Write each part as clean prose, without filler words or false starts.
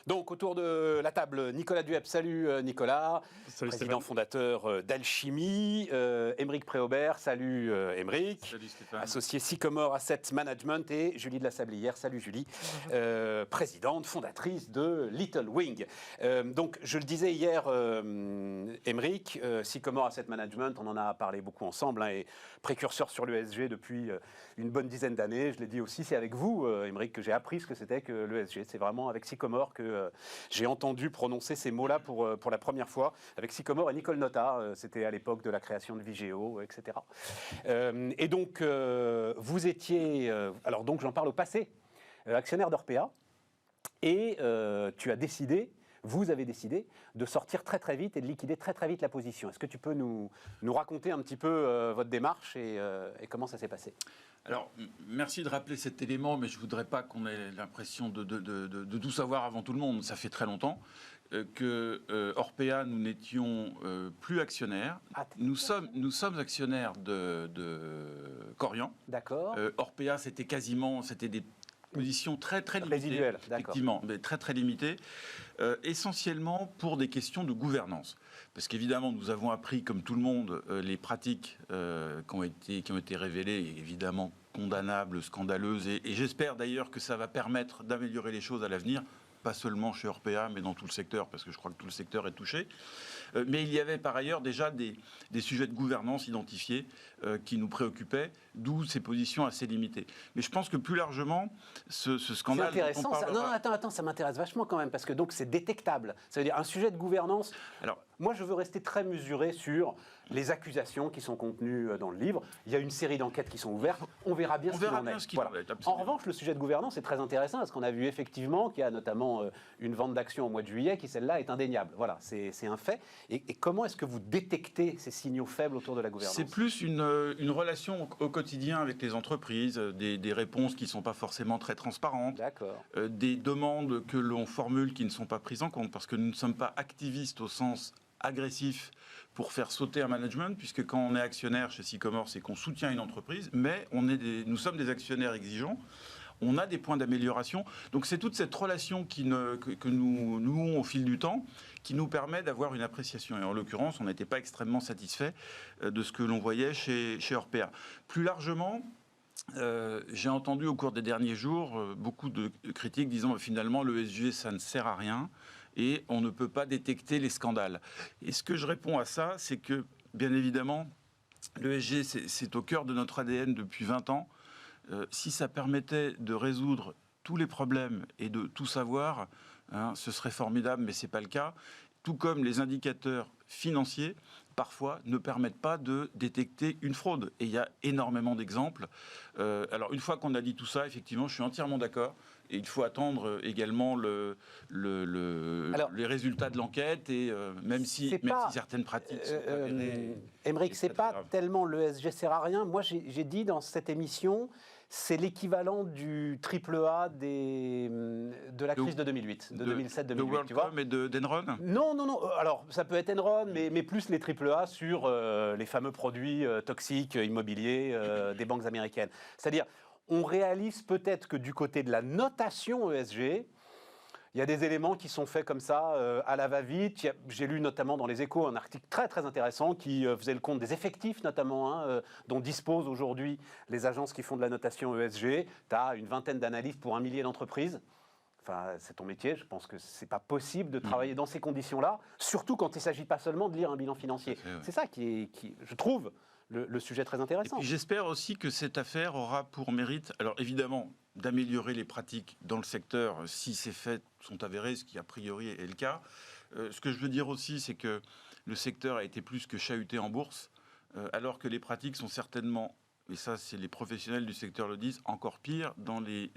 Donc, autour de la table, Nicolas Duhep. Salut Nicolas, Salut président Stéphane. fondateur d'Alchimie. Émeric Préaubert. Salut Émeric. Salut Stéphane. Associé Sycomore Asset Management. Et Julie de la Sablière. Salut Julie. Présidente, fondatrice de Little Wing. Donc, je le disais hier, Émeric, Sycomore Asset Management, on en a parlé beaucoup ensemble, et précurseur sur l'ESG depuis une bonne dizaine d'années. Je l'ai dit aussi, c'est avec vous, Émeric, que j'ai appris ce que c'était que l'ESG. C'est vraiment avec Sycomore que j'ai entendu prononcer ces mots-là pour la première fois, avec Sycomore et Nicole Notta. C'était à l'époque de la création de Vigéo, etc. Et donc, vous étiez... alors donc, j'en parle au passé, actionnaire d'Orpea. Et vous avez décidé de sortir très très vite et de liquider très très vite la position. Est-ce que tu peux nous raconter un petit peu votre démarche et comment ça s'est passé ? Alors, merci de rappeler cet élément, mais je ne voudrais pas qu'on ait l'impression de tout savoir avant tout le monde. Ça fait très longtemps que Orpea, nous n'étions plus actionnaires. Nous sommes actionnaires de Korian. D'accord. Orpea, c'était des positions très très limitées, résiduelles, effectivement, mais très très limitées, essentiellement pour des questions de gouvernance. Parce qu'évidemment, nous avons appris, comme tout le monde, les pratiques qui ont été révélées, évidemment condamnables, scandaleuses, et j'espère d'ailleurs que ça va permettre d'améliorer les choses à l'avenir. Pas seulement chez Orpea, mais dans tout le secteur, parce que je crois que tout le secteur est touché. Mais il y avait par ailleurs déjà des sujets de gouvernance identifiés qui nous préoccupaient, d'où ces positions assez limitées. Mais je pense que plus largement, ce scandale... C'est intéressant, ça. Non, attends, ça m'intéresse vachement quand même, parce que donc c'est détectable. Ça veut dire un sujet de gouvernance... Alors, moi, je veux rester très mesuré sur les accusations qui sont contenues dans le livre. Il y a une série d'enquêtes qui sont ouvertes. On verra bien ce qu'il en est. En revanche, le sujet de gouvernance est très intéressant, parce qu'on a vu effectivement qu'il y a notamment une vente d'actions au mois de juillet qui, celle-là, est indéniable. Voilà, c'est un fait. Et comment est-ce que vous détectez ces signaux faibles autour de la gouvernance ? C'est plus une relation au quotidien avec les entreprises, des réponses qui ne sont pas forcément très transparentes, des demandes que l'on formule qui ne sont pas prises en compte, parce que nous ne sommes pas activistes au sens agressif pour faire sauter un management, puisque quand on est actionnaire chez Sycomore, c'est qu'on soutient une entreprise, mais nous sommes des actionnaires exigeants. On a des points d'amélioration. Donc c'est toute cette relation que nous nouons au fil du temps qui nous permet d'avoir une appréciation. Et en l'occurrence, on n'était pas extrêmement satisfait de ce que l'on voyait chez Orpea. Plus largement, j'ai entendu au cours des derniers jours beaucoup de critiques disant finalement l'ESG ça ne sert à rien et on ne peut pas détecter les scandales. Et ce que je réponds à ça, c'est que bien évidemment l'ESG c'est au cœur de notre ADN depuis 20 ans. Si ça permettait de résoudre tous les problèmes et de tout savoir, ce serait formidable, mais ce n'est pas le cas. Tout comme les indicateurs financiers, parfois, ne permettent pas de détecter une fraude. Et il y a énormément d'exemples. Alors, une fois qu'on a dit tout ça, effectivement, je suis entièrement d'accord. Et il faut attendre également les résultats de l'enquête, et même si certaines pratiques sont avérées... Émeric, c'est pas tellement l'ESG sert à rien. Moi, j'ai dit dans cette émission... C'est l'équivalent du AAA de la crise de 2008, de 2007-2008. De WorldCom et d'Enron ? Non. Alors, ça peut être Enron, mais plus les AAA sur les fameux produits toxiques immobiliers des banques américaines. C'est-à-dire, on réalise peut-être que du côté de la notation ESG, il y a des éléments qui sont faits comme ça, à la va-vite. J'ai lu notamment dans les Échos un article très très intéressant qui faisait le compte des effectifs notamment, dont disposent aujourd'hui les agences qui font de la notation ESG. Tu as une vingtaine d'analystes pour 1 millier d'entreprises. Enfin, c'est ton métier, je pense que c'est pas possible de travailler dans ces conditions-là, surtout quand il ne s'agit pas seulement de lire un bilan financier. C'est ça qui je trouve, le sujet très intéressant. Et puis j'espère aussi que cette affaire aura pour mérite, alors évidemment, d'améliorer les pratiques dans le secteur si ces faits sont avérés, ce qui a priori est le cas. Ce que je veux dire aussi, c'est que le secteur a été plus que chahuté en bourse, alors que les pratiques sont certainement, et ça c'est les professionnels du secteur le disent, encore pire dans les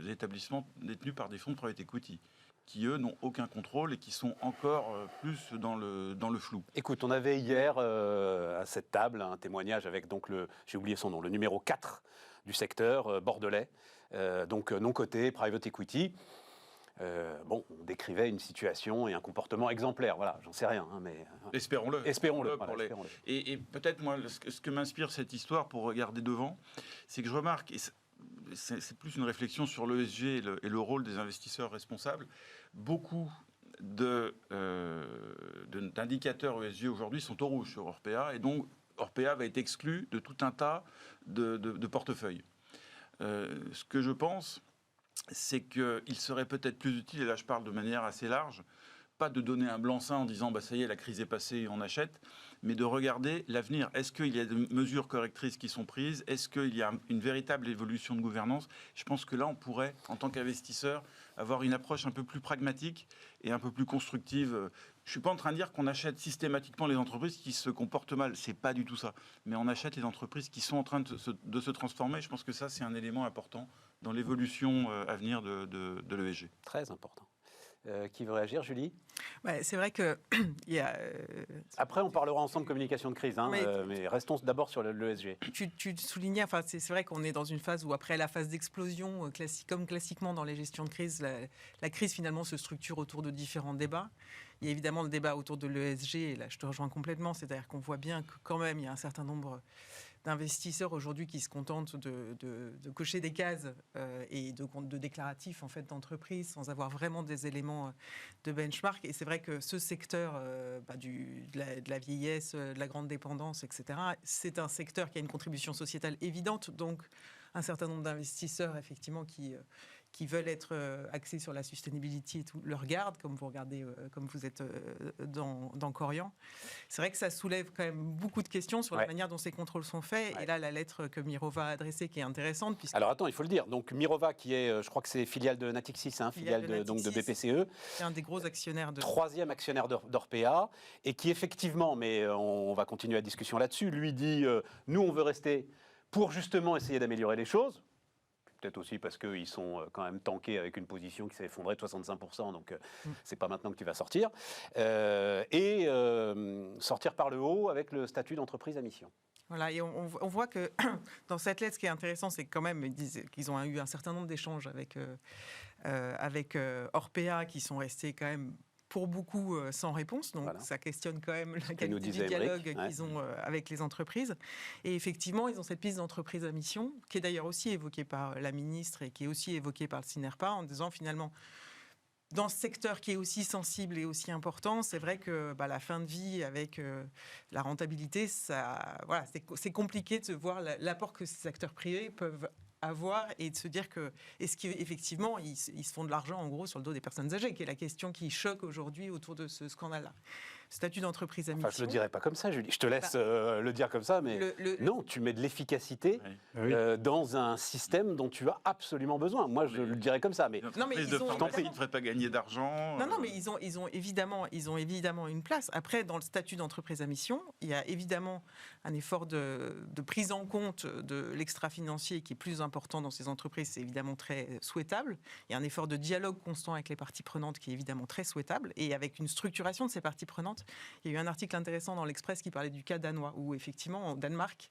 établissements détenus par des fonds de private equity, qui, eux, n'ont aucun contrôle et qui sont encore plus dans le flou. Écoute, on avait hier à cette table un témoignage avec donc j'ai oublié son nom, le numéro 4 du secteur, bordelais, donc non coté, private equity. On décrivait une situation et un comportement exemplaire. Voilà, j'en sais rien, mais... Espérons-le. Espérons-le. Et peut-être, moi, ce que m'inspire cette histoire, pour regarder devant, c'est que je remarque... c'est plus une réflexion sur l'ESG et le rôle des investisseurs responsables. Beaucoup d'indicateurs ESG aujourd'hui sont au rouge sur Orpea, et donc Orpea va être exclu de tout un tas de portefeuilles. Ce que je pense, c'est qu'il serait peut-être plus utile, et là je parle de manière assez large, pas de donner un blanc-seing en disant ça y est, la crise est passée, on achète, mais de regarder l'avenir. Est-ce qu'il y a des mesures correctrices qui sont prises? Est-ce qu'il y a une véritable évolution de gouvernance? Je pense que là, on pourrait, en tant qu'investisseur, avoir une approche un peu plus pragmatique et un peu plus constructive. Je ne suis pas en train de dire qu'on achète systématiquement les entreprises qui se comportent mal. Ce n'est pas du tout ça. Mais on achète les entreprises qui sont en train de se transformer. Je pense que ça, c'est un élément important dans l'évolution à venir de l'ESG. Très important. Qui veut réagir, Julie? C'est vrai que il y a. Après, on parlera ensemble communication de crise, mais restons d'abord sur l'ESG. Tu soulignais, c'est vrai qu'on est dans une phase où, après la phase d'explosion, comme classiquement dans les gestions de crise, la crise finalement se structure autour de différents débats. Il y a évidemment le débat autour de l'ESG, et là je te rejoins complètement, c'est-à-dire qu'on voit bien que quand même il y a un certain nombre d'investisseurs aujourd'hui qui se contentent de cocher des cases et de déclaratifs en fait, d'entreprise sans avoir vraiment des éléments de benchmark. Et c'est vrai que ce secteur de la vieillesse, de la grande dépendance, etc., c'est un secteur qui a une contribution sociétale évidente. Donc, un certain nombre d'investisseurs, effectivement, qui veulent être axés sur la sustainability et tout, le regardent, comme vous regardez, comme vous êtes dans Corian. C'est vrai que ça soulève quand même beaucoup de questions sur la manière dont ces contrôles sont faits. Et là, la lettre que Mirova a adressée, qui est intéressante. Alors attends, il faut le dire. Donc Mirova, qui est, je crois que c'est filiale de Natixis, filiale de BPCE. C'est un des gros actionnaires troisième actionnaire d'Orpea, et qui effectivement, mais on va continuer la discussion là-dessus, lui dit, nous on veut rester pour justement essayer d'améliorer les choses. Peut-être aussi parce qu'ils sont quand même tankés avec une position qui s'est effondrée de 65%, donc c'est pas maintenant que tu vas sortir. Et sortir par le haut avec le statut d'entreprise à mission. Voilà, et on voit que dans cette lettre, ce qui est intéressant, c'est que quand même, ils disent qu'ils ont eu un certain nombre d'échanges avec Orpea, qui sont restés quand même pour beaucoup sans réponse, donc ça questionne quand même la qualité du dialogue qu'ils ont avec les entreprises. Et effectivement, ils ont cette piste d'entreprise à mission, qui est d'ailleurs aussi évoquée par la ministre et qui est aussi évoquée par le CINERPA, en disant finalement, dans ce secteur qui est aussi sensible et aussi important, c'est vrai que la fin de vie avec la rentabilité, c'est compliqué de voir l'apport que ces acteurs privés peuvent avoir et de se dire que est-ce qu'effectivement ils se font de l'argent en gros sur le dos des personnes âgées, qui est la question qui choque aujourd'hui autour de ce scandale-là. Statut d'entreprise à mission. Je le dirais pas comme ça, Julie. Je te laisse le dire comme ça, mais non, tu mets de l'efficacité dans un système dont tu as absolument besoin. Moi, je le dirais comme ça, mais non, mais ils ne devraient pas gagner d'argent. Non, mais ils ont évidemment une place. Après, dans le statut d'entreprise à mission, il y a évidemment un effort de prise en compte de l'extra-financier qui est plus important dans ces entreprises. C'est évidemment très souhaitable. Il y a un effort de dialogue constant avec les parties prenantes qui est évidemment très souhaitable, et avec une structuration de ces parties prenantes. Il y a eu un article intéressant dans l'Express qui parlait du cas danois, où effectivement, au Danemark,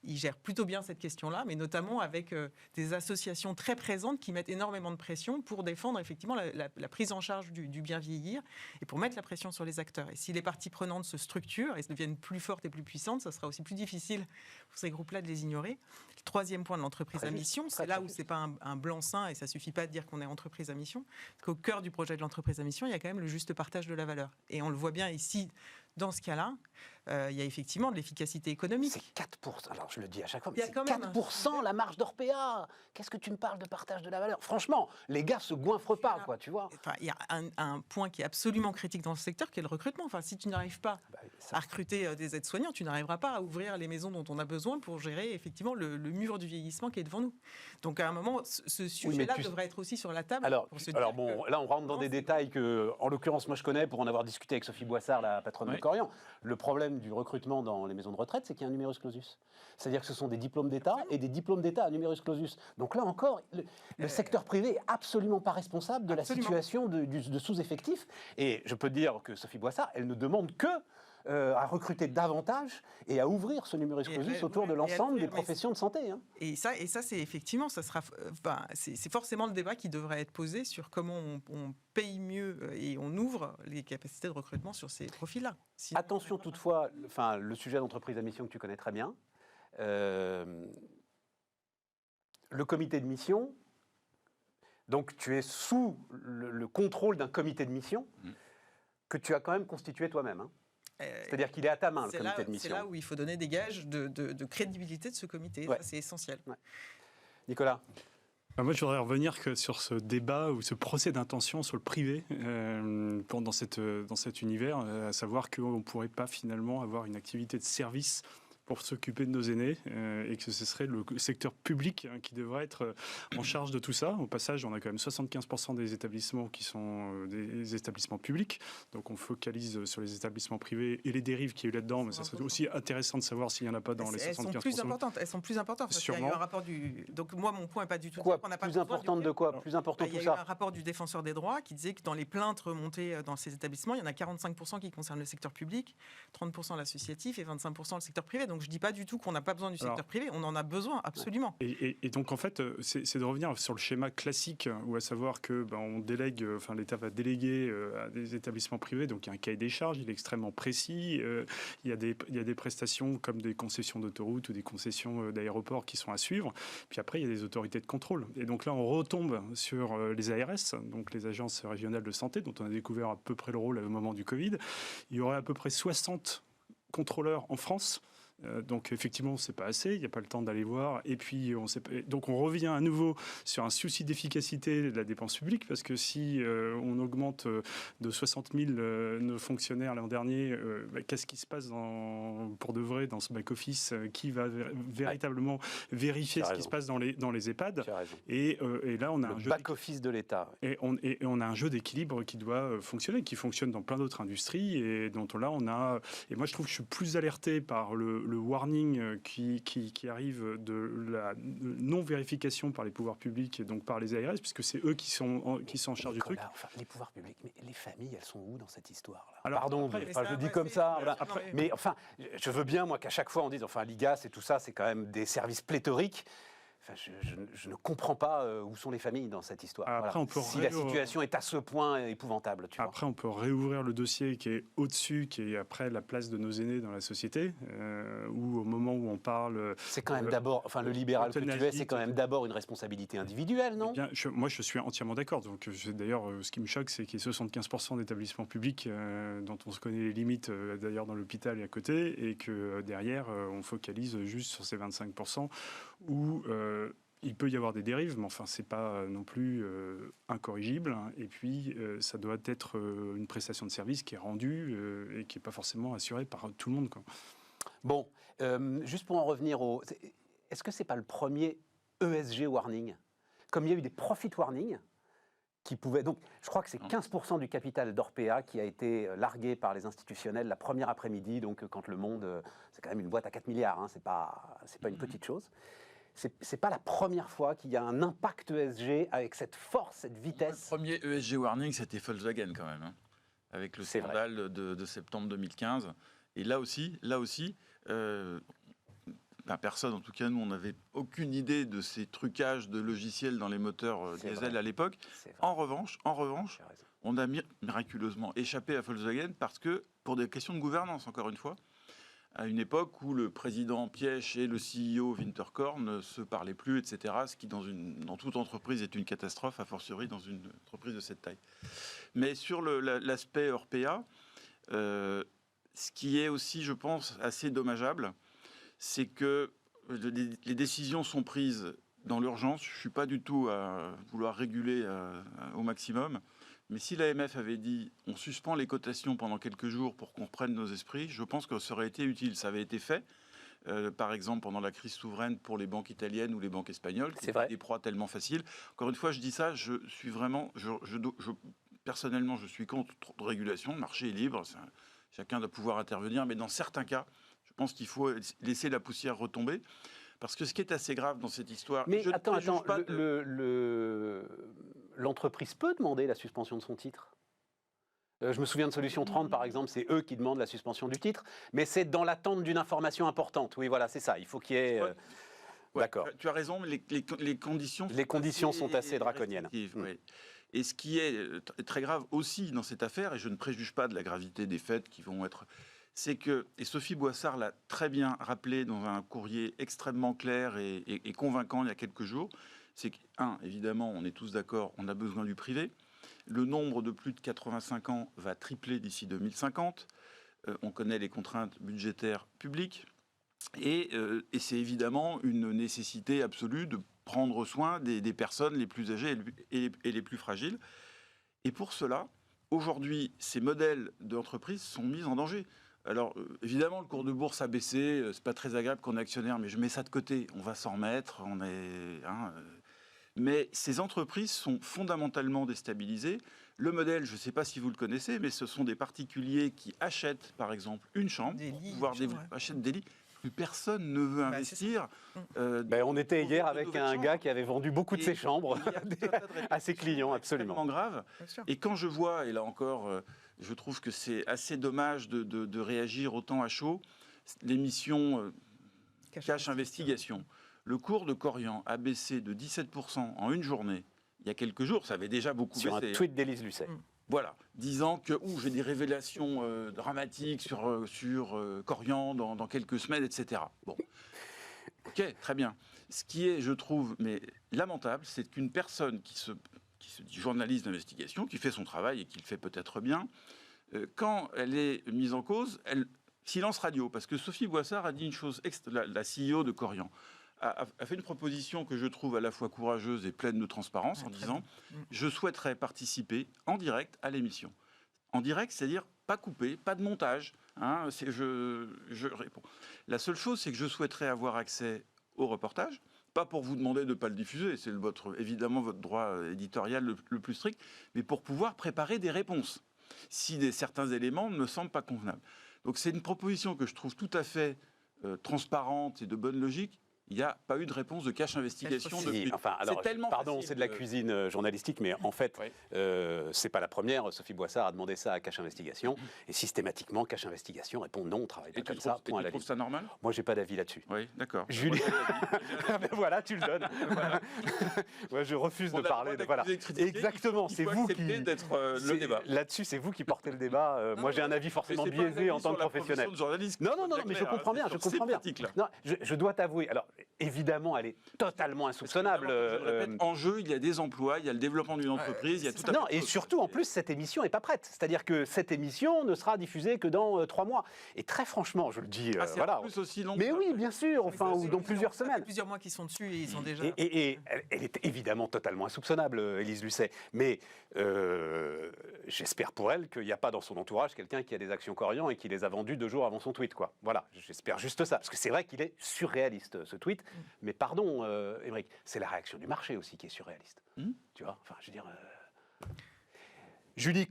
ils gèrent plutôt bien cette question-là, mais notamment avec des associations très présentes qui mettent énormément de pression pour défendre effectivement la prise en charge du bien vieillir et pour mettre la pression sur les acteurs. Et si les parties prenantes se structurent et deviennent plus fortes et plus puissantes, ça sera aussi plus difficile pour ces groupes-là de les ignorer. Le troisième point de l'entreprise à mission, c'est là où c'est pas un blanc-seing et ça suffit pas de dire qu'on est entreprise à mission, parce qu'au cœur du projet de l'entreprise à mission, il y a quand même le juste partage de la valeur. Et on le voit bien ici. Dans ce cas-là, il y a effectivement de l'efficacité économique. C'est 4%. Alors, je le dis à chaque fois, mais c'est 4% la marge d'Orpea. Qu'est-ce que tu me parles de partage de la valeur? Franchement, les gars se goinfrent pas, quoi, tu vois. Il y a un point qui est absolument critique dans ce secteur, qui est le recrutement. Si tu n'arrives pas à recruter des aides-soignants, tu n'arriveras pas à ouvrir les maisons dont on a besoin pour gérer effectivement le mur du vieillissement qui est devant nous. Donc, à un moment, ce sujet-là devrait être aussi sur la table. Alors là, on rentre dans des détails que, en l'occurrence, moi, je connais pour en avoir discuté avec Sophie Boissard, la patronne de Corian. Le problème du recrutement dans les maisons de retraite, c'est qu'il y a un numerus clausus. C'est-à-dire que ce sont des diplômes d'État et des diplômes d'État à numerus clausus. Donc là encore, le secteur privé n'est absolument pas responsable de la situation de sous-effectif. Et je peux dire que Sophie Boissard, elle ne demande que à recruter davantage et à ouvrir ce numerus clausus autour de l'ensemble des professions de santé. Hein. Et ça, c'est effectivement, c'est forcément le débat qui devrait être posé sur comment on paye mieux et on ouvre les capacités de recrutement sur ces profils-là. Sinon, attention toutefois, le sujet d'entreprise à mission que tu connais très bien. le comité de mission, donc tu es sous le contrôle d'un comité de mission que tu as quand même constitué toi-même. Hein. C'est-à-dire qu'il est à ta main, le comité de mission. C'est là où il faut donner des gages de crédibilité de ce comité. Ouais. Ça, c'est essentiel. Ouais. Nicolas ? Moi, je voudrais revenir sur ce débat ou ce procès d'intention sur le privé dans cet univers, à savoir qu'on ne pourrait pas finalement avoir une activité de service pour s'occuper de nos aînés et que ce serait le secteur public qui devrait être en charge de tout ça. Au passage, on a quand même 75% des établissements qui sont des établissements publics. Donc on focalise sur les établissements privés et les dérives qu'il y a eu là-dedans. Mais ça serait aussi intéressant de savoir s'il n'y en a pas dans les 75%. Elles sont plus importantes. Parce qu'il y a eu un rapport du... Donc moi, mon point n'est pas du tout... Quoi, plus importante de quoi? Plus important tout ça? Il y a eu un rapport du Défenseur des droits qui disait que dans les plaintes remontées dans ces établissements, il y en a 45% qui concernent le secteur public, 30% l'associatif et 25% le secteur privé. Donc je ne dis pas du tout qu'on n'a pas besoin du secteur privé, on en a besoin, absolument. Et donc en fait, c'est de revenir sur le schéma classique, où à savoir que on délègue, l'État va déléguer à des établissements privés, donc il y a un cahier des charges, il est extrêmement précis, il y a des prestations comme des concessions d'autoroutes ou des concessions d'aéroports qui sont à suivre, puis après il y a des autorités de contrôle. Et donc là on retombe sur les ARS, donc les agences régionales de santé, dont on a découvert à peu près le rôle au moment du Covid. Il y aurait à peu près 60 contrôleurs en France. Donc effectivement, c'est pas assez, il n'y a pas le temps d'aller voir. Et puis, donc on revient à nouveau sur un souci d'efficacité de la dépense publique, parce que si on augmente de 60 000 nos fonctionnaires l'an dernier, qu'est-ce qui se passe pour de vrai dans ce back-office? Qui va véritablement vérifier ce qui se passe dans les EHPAD? Et là, on a un back-office de l'État. Et on a un jeu d'équilibre qui doit fonctionner, qui fonctionne dans plein d'autres industries, et dont là, on a... Et moi, je trouve que je suis plus alerté par le warning qui arrive de la non-vérification par les pouvoirs publics et donc par les ARS, puisque c'est eux qui sont en charge du truc. Enfin, les pouvoirs publics, mais les familles, elles sont où dans cette histoire-là? Alors, pardon, après, je dis comme ça. Voilà. Mais enfin, je veux bien, moi, qu'à chaque fois on dise, enfin, l'IGAS et tout ça, c'est quand même des services pléthoriques. Enfin, je ne comprends pas où sont les familles dans cette histoire. Après, voilà. Si la situation est à ce point épouvantable. Après, on peut réouvrir le dossier qui est au-dessus, qui est après la place de nos aînés dans la société, ou au moment où on parle... C'est quand même d'abord, enfin le libéral que tu es, c'est quand même d'abord une responsabilité individuelle, non? Bien, moi, je suis entièrement d'accord. Donc, d'ailleurs, ce qui me choque, c'est qu'il y ait 75% d'établissements publics dont on se connaît les limites, d'ailleurs dans l'hôpital et à côté, et que derrière, on focalise juste sur ces 25% où... il peut y avoir des dérives, mais enfin, c'est pas non plus incorrigible. Et puis, ça doit être une prestation de service qui est rendue et qui n'est pas forcément assurée par tout le monde, quoi. Bon, juste pour en revenir est-ce que c'est pas le premier ESG warning? Comme il y a eu des profit warnings qui pouvaient... Donc, je crois que c'est 15% du capital d'Orpea qui a été largué par les institutionnels la première après-midi, donc quand Le Monde... c'est quand même une boîte à 4 milliards, hein, c'est pas une petite chose. C'est pas la première fois qu'il y a un impact ESG avec cette force, cette vitesse. Le premier ESG warning, c'était Volkswagen quand même, hein, avec le scandale de septembre 2015. Et là aussi, personne, en tout cas nous, on n'avait aucune idée de ces trucages de logiciels dans les moteurs diesel à l'époque. En revanche, on a miraculeusement échappé à Volkswagen parce que, pour des questions de gouvernance, encore une fois, à une époque où le président Piech et le CEO Winterkorn ne se parlaient plus, etc., ce qui, dans toute entreprise, est une catastrophe, a fortiori dans une entreprise de cette taille. Mais sur l'aspect Orpea, ce qui est aussi, je pense, assez dommageable, c'est que les décisions sont prises dans l'urgence. Je ne suis pas du tout à vouloir réguler au maximum. Mais si l'AMF avait dit on suspend les cotations pendant quelques jours pour qu'on reprenne nos esprits, je pense que ça aurait été utile. Ça avait été fait, par exemple, pendant la crise souveraine pour les banques italiennes ou les banques espagnoles. C'est des proies tellement faciles. Encore une fois, je dis ça, je suis vraiment... personnellement, je suis contre trop de régulation. Le marché est libre, chacun doit pouvoir intervenir. Mais dans certains cas, je pense qu'il faut laisser la poussière retomber. Parce que ce qui est assez grave dans cette histoire... Mais attends, l'entreprise peut demander la suspension de son titre. Je me souviens de Solution 30, par exemple, c'est eux qui demandent la suspension du titre, mais c'est dans l'attente d'une information importante. Oui, voilà, c'est ça. Il faut qu'il y ait... D'accord. Tu as raison, mais les conditions... Les conditions sont assez draconiennes. Oui. Et ce qui est très grave aussi dans cette affaire, et je ne préjuge pas de la gravité des faits qui vont être... c'est que, et Sophie Boissard l'a très bien rappelé dans un courrier extrêmement clair et convaincant il y a quelques jours, c'est évidemment, on est tous d'accord, on a besoin du privé. Le nombre de plus de 85 ans va tripler d'ici 2050. On connaît les contraintes budgétaires publiques. Et c'est évidemment une nécessité absolue de prendre soin des personnes les plus âgées et les plus fragiles. Et pour cela, aujourd'hui, ces modèles d'entreprise sont mis en danger. Alors, évidemment, le cours de bourse a baissé, c'est pas très agréable qu'on est actionnaire, mais je mets ça de côté, on va s'en remettre, mais ces entreprises sont fondamentalement déstabilisées. Le modèle, je ne sais pas si vous le connaissez, mais ce sont des particuliers qui achètent, par exemple, une chambre, achètent des lits. Plus personne ne veut investir. On était hier avec un gars qui avait vendu beaucoup de ses chambres à ses clients, absolument. Grave. Et quand je vois, et là encore, je trouve que c'est assez dommage de réagir autant à chaud, l'émission Cash Investigation. Le cours de Korian a baissé de 17% en une journée. Il y a quelques jours, ça avait déjà beaucoup baissé. Sur un tweet d'Élise Lucet. Voilà, disant que j'ai des révélations dramatiques sur Korian dans quelques semaines, etc. Bon, ok, très bien. Ce qui est, je trouve, mais lamentable, c'est qu'une personne qui se dit journaliste d'investigation, qui fait son travail et qui le fait peut-être bien, quand elle est mise en cause, silence radio, parce que Sophie Boissard a dit une chose, la CEO de Korian, a fait une proposition que je trouve à la fois courageuse et pleine de transparence en disant « Je souhaiterais participer en direct à l'émission ». En direct, c'est-à-dire pas coupé, pas de montage. Je réponds. La seule chose, c'est que je souhaiterais avoir accès au reportage, pas pour vous demander de ne pas le diffuser, c'est évidemment votre droit éditorial le plus strict, mais pour pouvoir préparer des réponses, si certains éléments ne me semblent pas convenables. Donc c'est une proposition que je trouve tout à fait transparente et de bonne logique. Il n'y a pas eu de réponse de Cash Investigation depuis. C'est tellement pardon, c'est de la cuisine journalistique, mais en fait, c'est pas la première. Sophie Boissard a demandé ça à Cash Investigation, et systématiquement, Cash Investigation répond non, on travaille pas comme ça. Et tu trouves ça normal ? Moi, j'ai pas d'avis là-dessus. Oui, d'accord. Julie, voilà, tu le donnes. Moi, je refuse de parler. Voilà, exactement. C'est vous qui d'être le débat. Là-dessus, c'est vous qui portez le débat. Moi, j'ai un avis forcément biaisé en tant que professionnel. Non, mais je comprends bien. Je comprends bien. Non, je dois t'avouer. Alors. Évidemment, elle est totalement insoupçonnable. En jeu, il y a des emplois, il y a le développement d'une entreprise, il y a tout un... Non, et surtout, en plus, cette émission n'est pas prête. C'est-à-dire que cette émission ne sera diffusée que dans 3 mois. Et très franchement, je le dis, voilà. Plus aussi long. Mais oui, bien sûr, ou dans plusieurs semaines. Ça fait plusieurs mois qu'ils sont dessus et ils sont déjà... Et elle est évidemment totalement insoupçonnable, Élise Lucet. Mais j'espère pour elle qu'il n'y a pas dans son entourage quelqu'un qui a des actions Korian et qui les a vendues 2 jours avant son tweet, quoi. Voilà, j'espère juste ça. Parce que c'est vrai qu'il est surréaliste, ce tweet. Mais pardon, Émeric, c'est la réaction du marché aussi qui est surréaliste. Tu vois, enfin, je veux dire... Julie,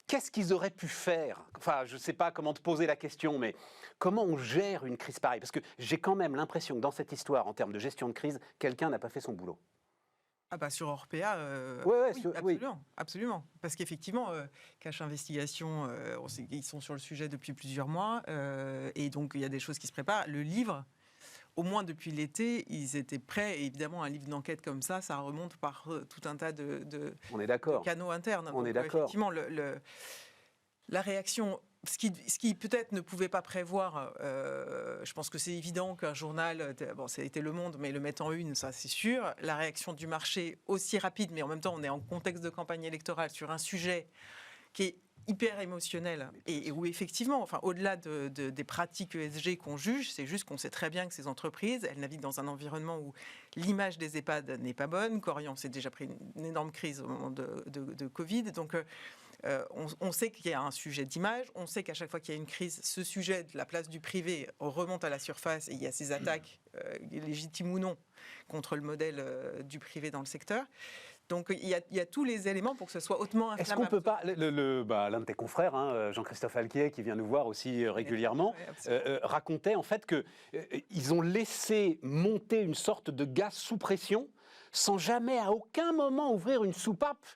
qu'est-ce qu'ils auraient pu faire ? Enfin, je ne sais pas comment te poser la question, mais comment on gère une crise pareille ? Parce que j'ai quand même l'impression que dans cette histoire, en termes de gestion de crise, quelqu'un n'a pas fait son boulot. Ah bah sur Orpea, absolument. Parce qu'effectivement, Cash Investigation, ils sont sur le sujet depuis plusieurs mois, et donc il y a des choses qui se préparent. Le livre, au moins depuis l'été, ils étaient prêts. Et évidemment, un livre d'enquête comme ça remonte par tout un tas de canaux internes. On est d'accord. Effectivement, la réaction... Ce qui peut-être ne pouvait pas prévoir, je pense que c'est évident qu'un journal, ça a été Le Monde, mais le mettre en une, ça c'est sûr. La réaction du marché aussi rapide, mais en même temps on est en contexte de campagne électorale sur un sujet qui est hyper émotionnel et où effectivement, au-delà des pratiques ESG qu'on juge, c'est juste qu'on sait très bien que ces entreprises, elles naviguent dans un environnement où l'image des EHPAD n'est pas bonne. Korian s'est déjà pris une énorme crise au moment de Covid, donc on sait qu'il y a un sujet d'image, on sait qu'à chaque fois qu'il y a une crise, ce sujet de la place du privé remonte à la surface et il y a ces attaques, légitimes ou non, contre le modèle du privé dans le secteur. Donc il y a tous les éléments pour que ce soit hautement inflammable. Est-ce qu'on peut pas, l'un de tes confrères, Jean-Christophe Alquier, qui vient nous voir aussi régulièrement, racontait en fait qu'ils ont laissé monter une sorte de gaz sous pression sans jamais à aucun moment ouvrir une soupape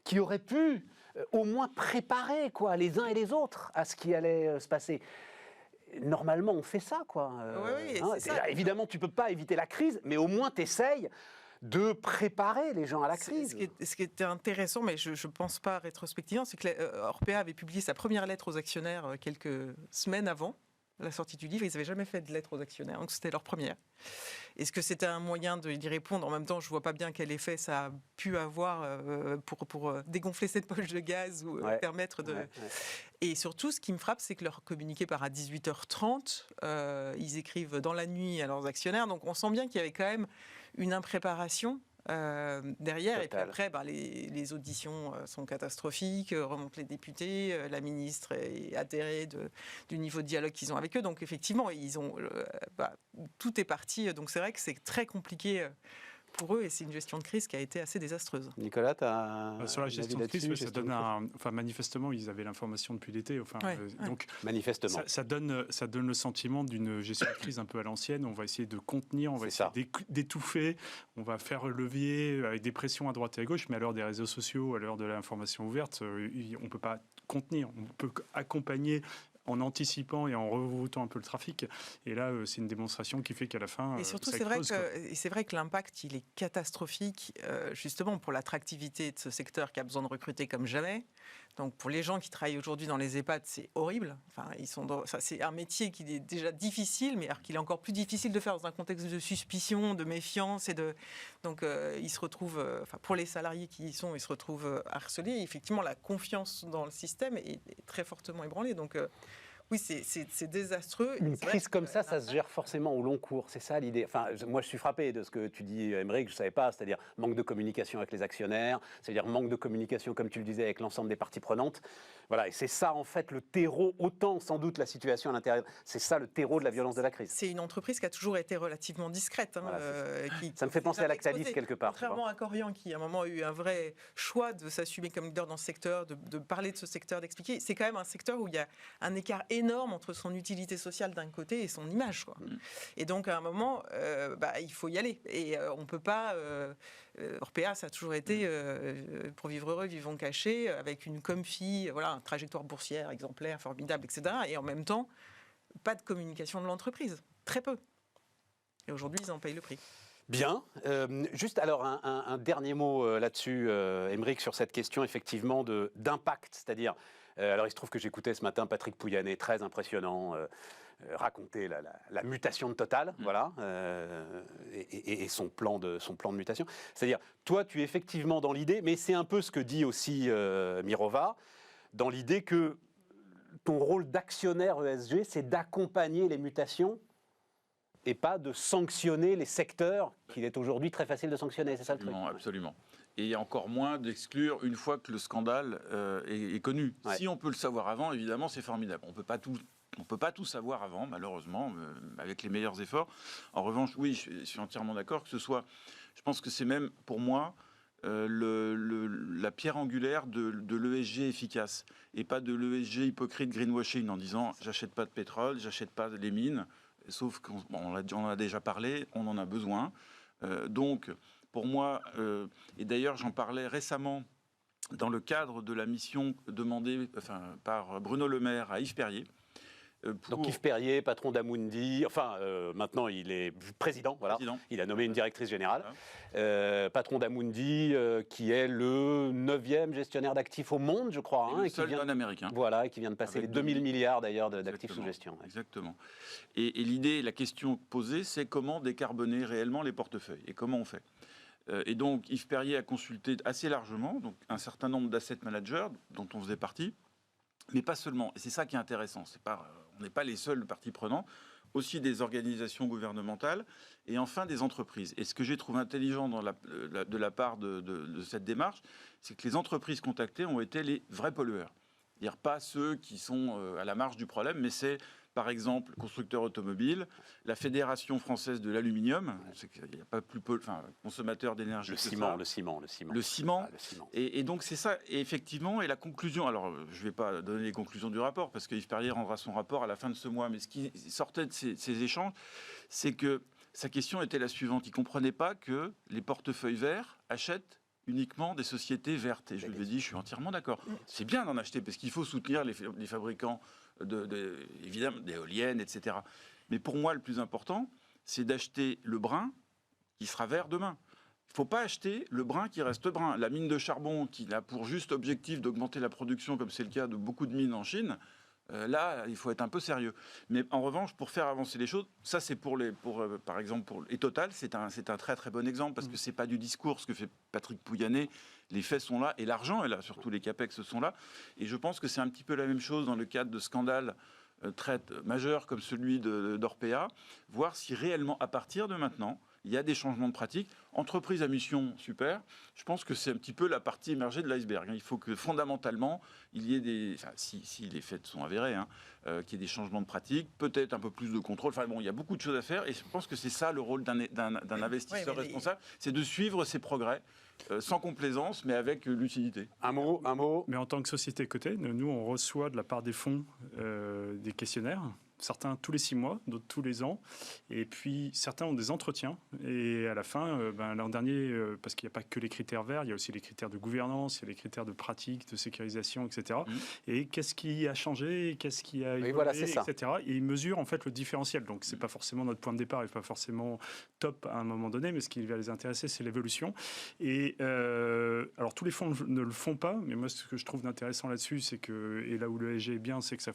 qui aurait pu au moins préparer les uns et les autres à ce qui allait se passer. Normalement, on fait ça, quoi. Oui, c'est ça. Évidemment, tu ne peux pas éviter la crise, mais au moins tu essayes de préparer les gens à la crise. Ce qui était intéressant, mais je ne pense pas rétrospectivement, c'est que Orpea avait publié sa première lettre aux actionnaires quelques semaines avant la sortie du livre. Ils n'avaient jamais fait de lettre aux actionnaires, donc c'était leur première. Est-ce que c'était un moyen d'y répondre? En même temps, je ne vois pas bien quel effet ça a pu avoir pour dégonfler cette poche de gaz ou permettre de... Et surtout, ce qui me frappe, c'est que leur communiqué part à 18h30. Ils écrivent dans la nuit à leurs actionnaires. Donc on sent bien qu'il y avait quand même une impréparation derrière. Total. Et puis après, les auditions sont catastrophiques, remontent les députés, la ministre est atterrée du niveau de dialogue qu'ils ont avec eux. Donc effectivement, tout est parti. Donc c'est vrai que c'est très compliqué pour eux, et c'est une gestion de crise qui a été assez désastreuse. Nicolas, tu as sur la gestion de crise, ça donne manifestement, ils avaient l'information depuis l'été. Donc, manifestement. Ça donne le sentiment d'une gestion de crise un peu à l'ancienne. On va essayer de contenir, on va essayer d'étouffer, on va faire levier avec des pressions à droite et à gauche, mais à l'heure des réseaux sociaux, à l'heure de l'information ouverte, on ne peut pas contenir, on peut accompagner en anticipant et en reroutant un peu le trafic. Et là, c'est une démonstration qui fait qu'à la fin, et surtout, c'est vrai que l'impact, il est catastrophique, justement pour l'attractivité de ce secteur qui a besoin de recruter comme jamais. Donc, pour les gens qui travaillent aujourd'hui dans les EHPAD, c'est horrible. Enfin, c'est un métier qui est déjà difficile, mais alors qu'il est encore plus difficile de faire dans un contexte de suspicion, de méfiance. Donc, ils se retrouvent, pour les salariés qui y sont, ils se retrouvent harcelés. Et effectivement, la confiance dans le système est très fortement ébranlée. Donc, oui, c'est désastreux. Une crise comme ça se gère forcément au long cours. C'est ça l'idée. Enfin, moi, je suis frappé de ce que tu dis, Aymeric, je ne savais pas. C'est-à-dire manque de communication avec les actionnaires, c'est-à-dire manque de communication, comme tu le disais, avec l'ensemble des parties prenantes. Voilà, et c'est ça, en fait, le terreau, autant sans doute la situation à l'intérieur. C'est ça le terreau de la violence de la crise. C'est une entreprise qui a toujours été relativement discrète. Voilà, ça me fait penser à Lactalis quelque part. Contrairement à Corian, qui à un moment a eu un vrai choix de s'assumer comme leader dans ce secteur, de parler de ce secteur, d'expliquer. C'est quand même un secteur où il y a un écart énorme entre son utilité sociale d'un côté et son image, quoi. Et donc à un moment, il faut y aller. Et on ne peut pas... Orpea, ça a toujours été pour vivre heureux, vivons cachés, avec une com-fi, voilà, une trajectoire boursière exemplaire, formidable, etc. Et en même temps, pas de communication de l'entreprise. Très peu. Et aujourd'hui, ils en payent le prix. Bien. Juste alors un dernier mot là-dessus, Aymeric, sur cette question effectivement d'impact. C'est-à-dire, alors il se trouve que j'écoutais ce matin Patrick Pouyanné, très impressionnant, raconter la mutation de Total, voilà, et son plan de mutation. C'est-à-dire, toi, tu es effectivement dans l'idée, mais c'est un peu ce que dit aussi Mirova, dans l'idée que ton rôle d'actionnaire ESG, c'est d'accompagner les mutations et pas de sanctionner les secteurs qu'il est aujourd'hui très facile de sanctionner, c'est ça le truc? Non, absolument. Et encore moins d'exclure une fois que le scandale est connu. Ouais. Si on peut le savoir avant, évidemment, c'est formidable. On ne peut pas tout savoir avant, malheureusement, avec les meilleurs efforts. En revanche, oui, je suis entièrement d'accord que ce soit... Je pense que c'est même, pour moi, la pierre angulaire de l'ESG efficace. Et pas de l'ESG hypocrite greenwashing en disant « j'achète pas de pétrole, j'achète pas les mines ». Sauf qu'on en a déjà parlé, on en a besoin. Donc, pour moi, et d'ailleurs j'en parlais récemment dans le cadre de la mission demandée par Bruno Le Maire à Yves Perrier. Donc Yves Perrier, patron d'Amundi, maintenant il est président, voilà. Il a nommé une directrice générale. Voilà. Patron d'Amundi, qui est le 9e gestionnaire d'actifs au monde, je crois. Le seul non-américain. Voilà, et qui vient de passer les 2000 milliards d'ailleurs d'actifs sous gestion. Ouais. Exactement. Et l'idée, la question posée, c'est comment décarboner réellement les portefeuilles et comment on fait. Et donc Yves Perrier a consulté assez largement donc, un certain nombre d'asset managers dont on faisait partie, mais pas seulement. Et c'est ça qui est intéressant. On n'est pas les seuls parties prenantes, aussi des organisations gouvernementales et enfin des entreprises. Et ce que j'ai trouvé intelligent de la part de cette démarche, c'est que les entreprises contactées ont été les vrais pollueurs. C'est-à-dire pas ceux qui sont à la marge du problème, mais c'est par exemple constructeurs automobiles, la Fédération française de l'aluminium, il n'y a pas plus consommateur d'énergie le que ciment, ça. Le ciment. Le ciment. Et donc c'est ça. Et effectivement, et la conclusion, alors je ne vais pas donner les conclusions du rapport, parce que Yves Perrier rendra son rapport à la fin de ce mois, mais ce qui sortait de ces échanges, c'est que sa question était la suivante. Il ne comprenait pas que les portefeuilles verts achètent uniquement des sociétés vertes. Et je lui ai dit, je suis entièrement d'accord. C'est bien d'en acheter, parce qu'il faut soutenir les fabricants évidemment d'éoliennes, etc. Mais pour moi, le plus important, c'est d'acheter le brun qui sera vert demain. ne faut pas acheter le brin qui reste brin. La mine de charbon qui a pour juste objectif d'augmenter la production, comme c'est le cas de beaucoup de mines en Chine, là, il faut être un peu sérieux. Mais en revanche, pour faire avancer les choses, ça c'est par exemple, et Total, c'est un très très bon exemple, parce que c'est pas du discours ce que fait Patrick Pouyanné. Les faits sont là, et l'argent est là, surtout les capex sont là. Et je pense que c'est un petit peu la même chose dans le cadre de scandales très majeurs comme celui d'Orpea, voir si réellement, à partir de maintenant, il y a des changements de pratiques. Entreprise à mission, super. Je pense que c'est un petit peu la partie émergée de l'iceberg. Il faut que fondamentalement, il y ait des... Enfin, si les faits sont avérés, qu'il y ait des changements de pratiques, peut-être un peu plus de contrôle. Enfin bon, il y a beaucoup de choses à faire et je pense que c'est ça le rôle d'un investisseur responsable, c'est de suivre ses progrès. Sans complaisance, mais avec lucidité. Un mot. Mais en tant que société cotée, nous, on reçoit de la part des fonds des questionnaires. Certains tous les 6 mois, d'autres tous les ans. Et puis, certains ont des entretiens. Et à la fin, l'an dernier, parce qu'il n'y a pas que les critères verts, il y a aussi les critères de gouvernance, il y a les critères de pratique, de sécurisation, etc. Et qu'est-ce qui a changé, qu'est-ce qui a évolué, etc. Et ils mesurent en fait le différentiel. Donc, ce n'est pas forcément notre point de départ, et pas forcément top à un moment donné, mais ce qui va les intéresser, c'est l'évolution. Et alors, tous les fonds ne le font pas, mais moi, ce que je trouve intéressant là-dessus, c'est que, et là où le ESG est bien, c'est que ça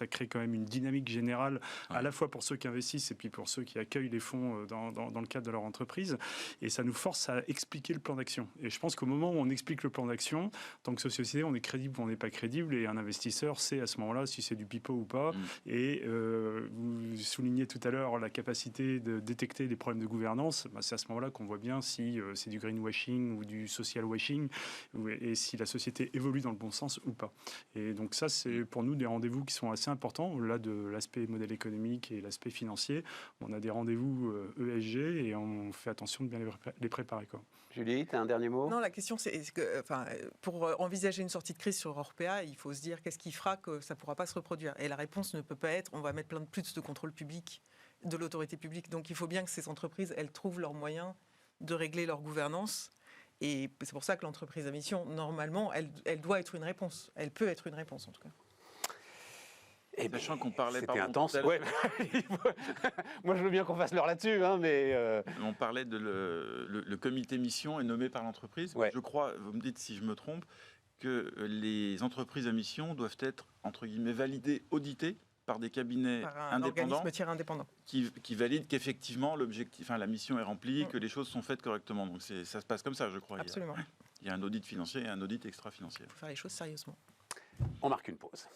crée quand même une dynamique générale, à la fois pour ceux qui investissent et puis pour ceux qui accueillent les fonds dans le cadre de leur entreprise. Et ça nous force à expliquer le plan d'action. Et je pense qu'au moment où on explique le plan d'action, en tant que société, on est crédible ou on n'est pas crédible. Et un investisseur sait à ce moment-là si c'est du pipeau ou pas. Et vous soulignez tout à l'heure la capacité de détecter des problèmes de gouvernance. C'est à ce moment-là qu'on voit bien si c'est du greenwashing ou du social washing et si la société évolue dans le bon sens ou pas. Et donc ça, c'est pour nous des rendez-vous qui sont assez importants, au-delà de l'aspect modèle économique et l'aspect financier. On a des rendez-vous ESG et on fait attention de bien les préparer, quoi. Julie, tu as un dernier mot ? Non, la question, c'est que, pour envisager une sortie de crise sur Orpea, il faut se dire qu'est-ce qui fera que ça ne pourra pas se reproduire. Et la réponse ne peut pas être on va mettre plus de contrôle public de l'autorité publique. Donc il faut bien que ces entreprises, elles trouvent leurs moyens de régler leur gouvernance. Et c'est pour ça que l'entreprise à mission, normalement, elle doit être une réponse. Elle peut être une réponse, en tout cas. Et sachant qu'on parlait... C'était intense. Ouais. Moi, je veux bien qu'on fasse l'heure là-dessus, mais... On parlait de le comité mission est nommé par l'entreprise. Ouais. Je crois, vous me dites si je me trompe, que les entreprises à mission doivent être, entre guillemets, validées, auditées par des cabinets indépendants qui valident qu'effectivement la mission est remplie, que les choses sont faites correctement. Donc ça se passe comme ça, je crois. Absolument. Il y a un audit financier et un audit extra-financier. Il faut faire les choses sérieusement. On marque une pause.